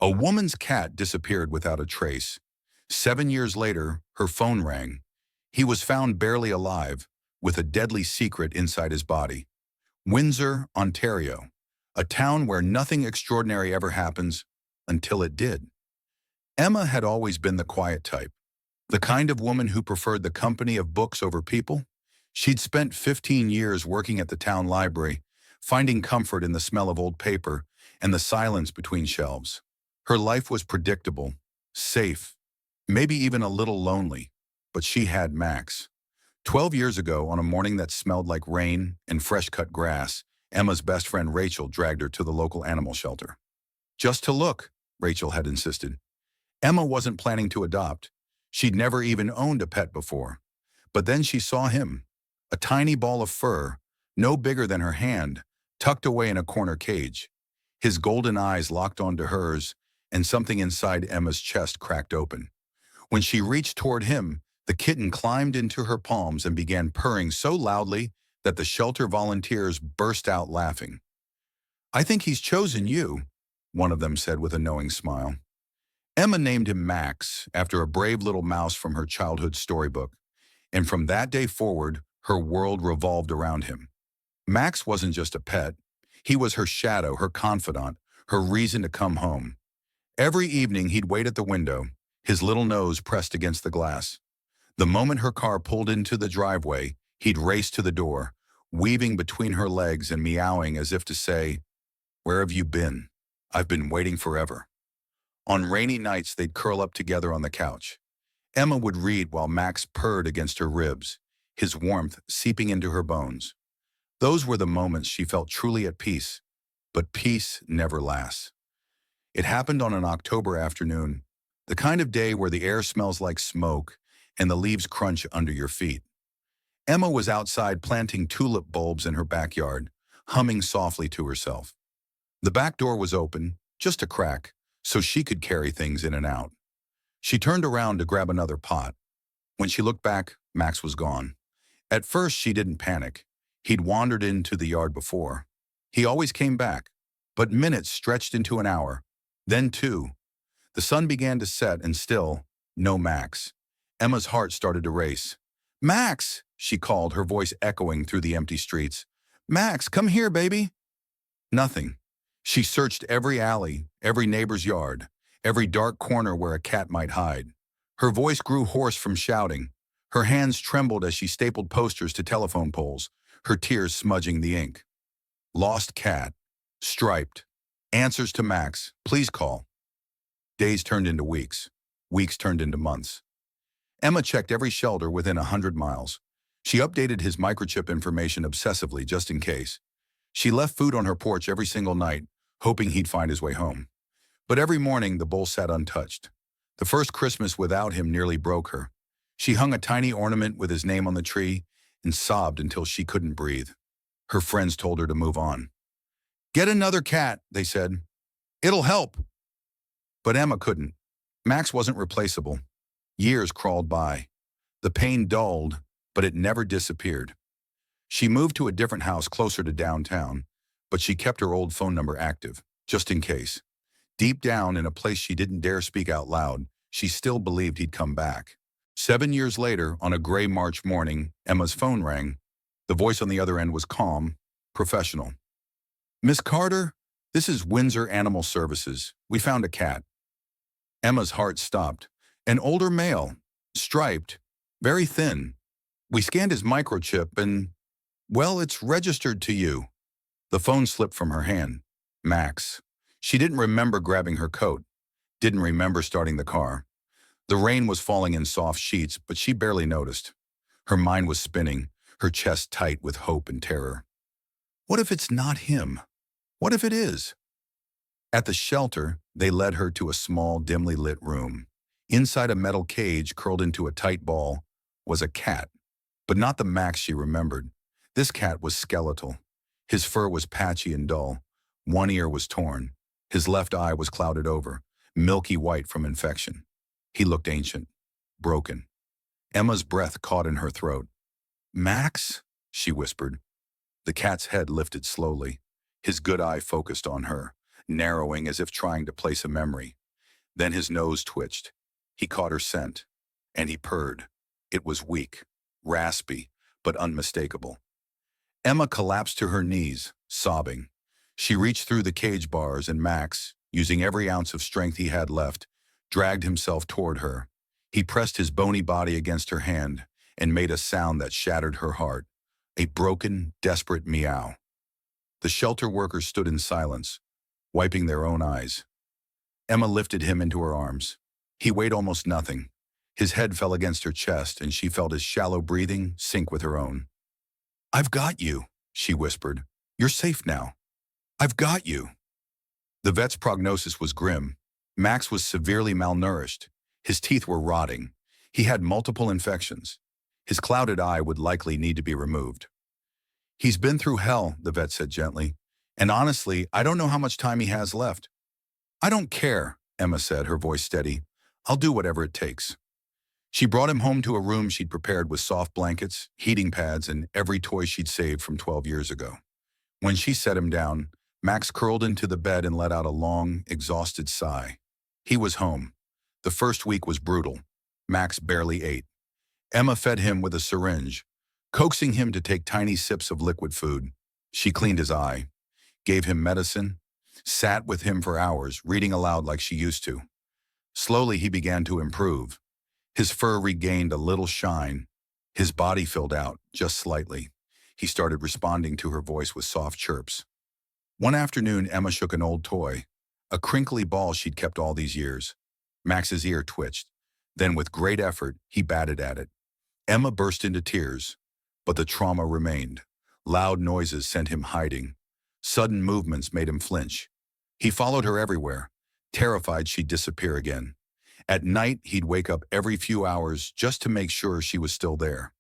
A woman's cat disappeared without a trace. 7 years later, her phone rang. He was found barely alive, with a deadly secret inside his body. Windsor, Ontario, a town where nothing extraordinary ever happens until it did. Emma had always been the quiet type, the kind of woman who preferred the company of books over people. She'd spent 15 years working at the town library, finding comfort in the smell of old paper and the silence between shelves. Her life was predictable, safe, maybe even a little lonely, but she had Max. 12 years ago, on a morning that smelled like rain and fresh-cut grass, Emma's best friend Rachel dragged her to the local animal shelter. Just to look, Rachel had insisted. Emma wasn't planning to adopt. She'd never even owned a pet before. But then she saw him, a tiny ball of fur, no bigger than her hand, tucked away in a corner cage. His golden eyes locked onto hers, and something inside Emma's chest cracked open. When she reached toward him, the kitten climbed into her palms and began purring so loudly that the shelter volunteers burst out laughing. "I think he's chosen you," one of them said with a knowing smile. Emma named him Max, after a brave little mouse from her childhood storybook, and from that day forward, her world revolved around him. Max wasn't just a pet. He was her shadow, her confidant, her reason to come home. Every evening he'd wait at the window, his little nose pressed against the glass. The moment her car pulled into the driveway, he'd race to the door, weaving between her legs and meowing as if to say, "Where have you been? I've been waiting forever." On rainy nights, they'd curl up together on the couch. Emma would read while Max purred against her ribs, his warmth seeping into her bones. Those were the moments she felt truly at peace, but peace never lasts. It happened on an October afternoon, the kind of day where the air smells like smoke and the leaves crunch under your feet. Emma was outside planting tulip bulbs in her backyard, humming softly to herself. The back door was open, just a crack, so she could carry things in and out. She turned around to grab another pot. When she looked back, Max was gone. At first, she didn't panic. He'd wandered into the yard before. He always came back, but minutes stretched into an hour, then two. The sun began to set and still, no Max. Emma's heart started to race. "Max!" she called, her voice echoing through the empty streets. "Max, come here, baby!" Nothing. She searched every alley, every neighbor's yard, every dark corner where a cat might hide. Her voice grew hoarse from shouting. Her hands trembled as she stapled posters to telephone poles, her tears smudging the ink. "Lost cat. Striped. Answers to Max. Please call." Days turned into weeks. Weeks turned into months. Emma checked every shelter within 100 miles. She updated his microchip information obsessively just in case. She left food on her porch every single night, hoping he'd find his way home. But every morning, the bowl sat untouched. The first Christmas without him nearly broke her. She hung a tiny ornament with his name on the tree and sobbed until she couldn't breathe. Her friends told her to move on. "Get another cat," they said. "It'll help." But Emma couldn't. Max wasn't replaceable. Years crawled by. The pain dulled, but it never disappeared. She moved to a different house closer to downtown, but she kept her old phone number active, just in case. Deep down, in a place she didn't dare speak out loud, she still believed he'd come back. 7 years later, on a gray March morning, Emma's phone rang. The voice on the other end was calm, professional. "Miss Carter, this is Windsor Animal Services. We found a cat." Emma's heart stopped. An older male, striped, very thin. "We scanned his microchip and, well, it's registered to you." The phone slipped from her hand. Max. She didn't remember grabbing her coat, didn't remember starting the car. The rain was falling in soft sheets, but she barely noticed. Her mind was spinning, her chest tight with hope and terror. What if it's not him? What if it is? At the shelter, they led her to a small, dimly lit room. Inside a metal cage curled into a tight ball was a cat, but not the Max she remembered. This cat was skeletal. His fur was patchy and dull. One ear was torn. His left eye was clouded over, milky white from infection. He looked ancient, broken. Emma's breath caught in her throat. "Max?" she whispered. The cat's head lifted slowly. His good eye focused on her. narrowing as if trying to place a memory. Then his nose twitched. He caught her scent, and he purred. It was weak, raspy, but unmistakable. Emma collapsed to her knees, sobbing. She reached through the cage bars and Max, using every ounce of strength he had left, dragged himself toward her. He pressed his bony body against her hand and made a sound that shattered her heart, a broken, desperate meow. The shelter workers stood in silence, wiping their own eyes. Emma lifted him into her arms. He weighed almost nothing. His head fell against her chest, and she felt his shallow breathing sink with her own. "I've got you," she whispered. "You're safe now. I've got you." The vet's prognosis was grim. Max was severely malnourished. His teeth were rotting. He had multiple infections. His clouded eye would likely need to be removed. "He's been through hell," the vet said gently. "And honestly, I don't know how much time he has left." "I don't care," Emma said, her voice steady. "I'll do whatever it takes." She brought him home to a room she'd prepared with soft blankets, heating pads, and every toy she'd saved from 12 years ago. When she set him down, Max curled into the bed and let out a long, exhausted sigh. He was home. The first week was brutal. Max barely ate. Emma fed him with a syringe, coaxing him to take tiny sips of liquid food. She cleaned his eye, gave him medicine, sat with him for hours, reading aloud like she used to. Slowly, he began to improve. His fur regained a little shine. His body filled out, just slightly. He started responding to her voice with soft chirps. One afternoon, Emma shook an old toy, a crinkly ball she'd kept all these years. Max's ear twitched. Then, with great effort, he batted at it. Emma burst into tears, but the trauma remained. Loud noises sent him hiding. Sudden movements made him flinch. He followed her everywhere, terrified she'd disappear again. At night, he'd wake up every few hours just to make sure she was still there.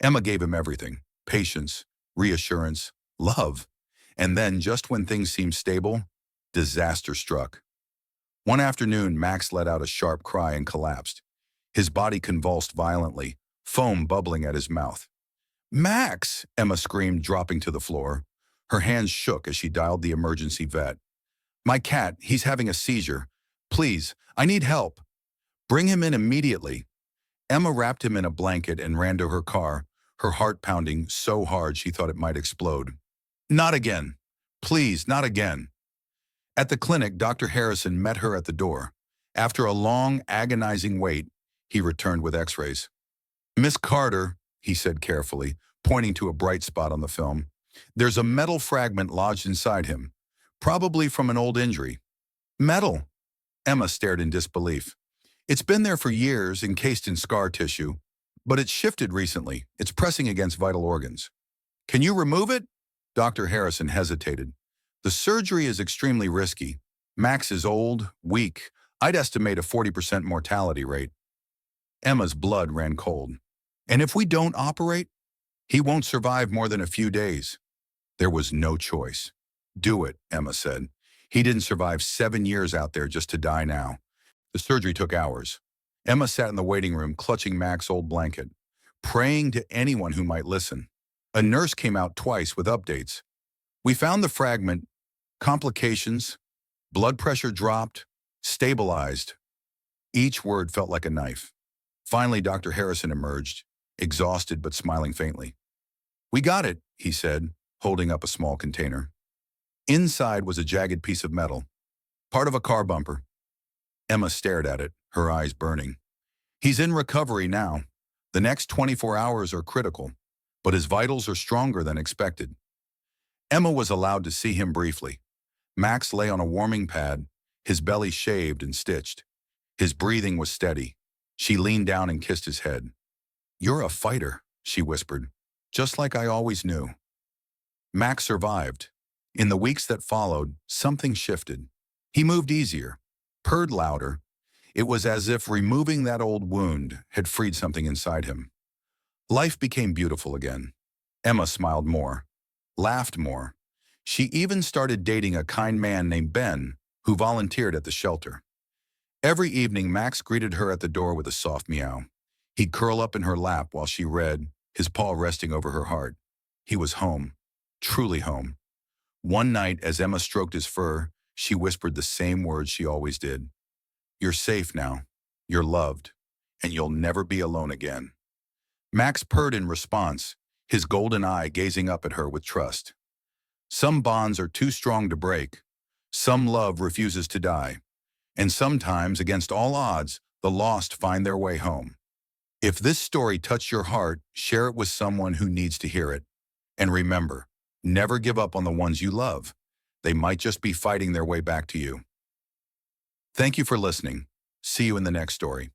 Emma gave him everything: patience, reassurance, love. And then, just when things seemed stable, disaster struck. One afternoon, Max let out a sharp cry and collapsed. His body convulsed violently, foam bubbling at his mouth. "Max!" Emma screamed, dropping to the floor. Her hands shook as she dialed the emergency vet. "My cat, he's having a seizure. Please, I need help. Bring him in immediately." Emma wrapped him in a blanket and ran to her car, her heart pounding so hard she thought it might explode. "Not again. Please, not again." At the clinic, Dr. Harrison met her at the door. After a long, agonizing wait, he returned with x-rays. "Miss Carter," he said carefully, pointing to a bright spot on the film, "there's a metal fragment lodged inside him, probably from an old injury." "Metal?" Emma stared in disbelief. "It's been there for years, encased in scar tissue, but it's shifted recently. It's pressing against vital organs." "Can you remove it?" Dr. Harrison hesitated. "The surgery is extremely risky. Max is old, weak. I'd estimate a 40% mortality rate." Emma's blood ran cold. "And if we don't operate, he won't survive more than a few days." There was no choice. "Do it," Emma said. "He didn't survive 7 years out there just to die now." The surgery took hours. Emma sat in the waiting room, clutching Max's old blanket, praying to anyone who might listen. A nurse came out twice with updates. "We found the fragment. Complications. Blood pressure dropped. Stabilized." Each word felt like a knife. Finally, Dr. Harrison emerged, exhausted but smiling faintly. "We got it," he said, holding up a small container. Inside was a jagged piece of metal, part of a car bumper. Emma stared at it, her eyes burning. "He's in recovery now. The next 24 hours are critical, but his vitals are stronger than expected." Emma was allowed to see him briefly. Max lay on a warming pad, his belly shaved and stitched. His breathing was steady. She leaned down and kissed his head. "You're a fighter," she whispered, "just like I always knew." Max survived. In the weeks that followed, something shifted. He moved easier, purred louder. It was as if removing that old wound had freed something inside him. Life became beautiful again. Emma smiled more, laughed more. She even started dating a kind man named Ben, who volunteered at the shelter. Every evening, Max greeted her at the door with a soft meow. He'd curl up in her lap while she read, his paw resting over her heart. He was home, truly home. One night, as Emma stroked his fur, she whispered the same words she always did. You're safe now. You're loved. And you'll never be alone again. Max purred in response, his golden eye gazing up at her with trust. Some bonds are too strong to break. Some love refuses to die. And sometimes, against all odds, the lost find their way home. If this story touched your heart, share it with someone who needs to hear it. And remember, never give up on the ones you love. They might just be fighting their way back to you. Thank you for listening. See you in the next story.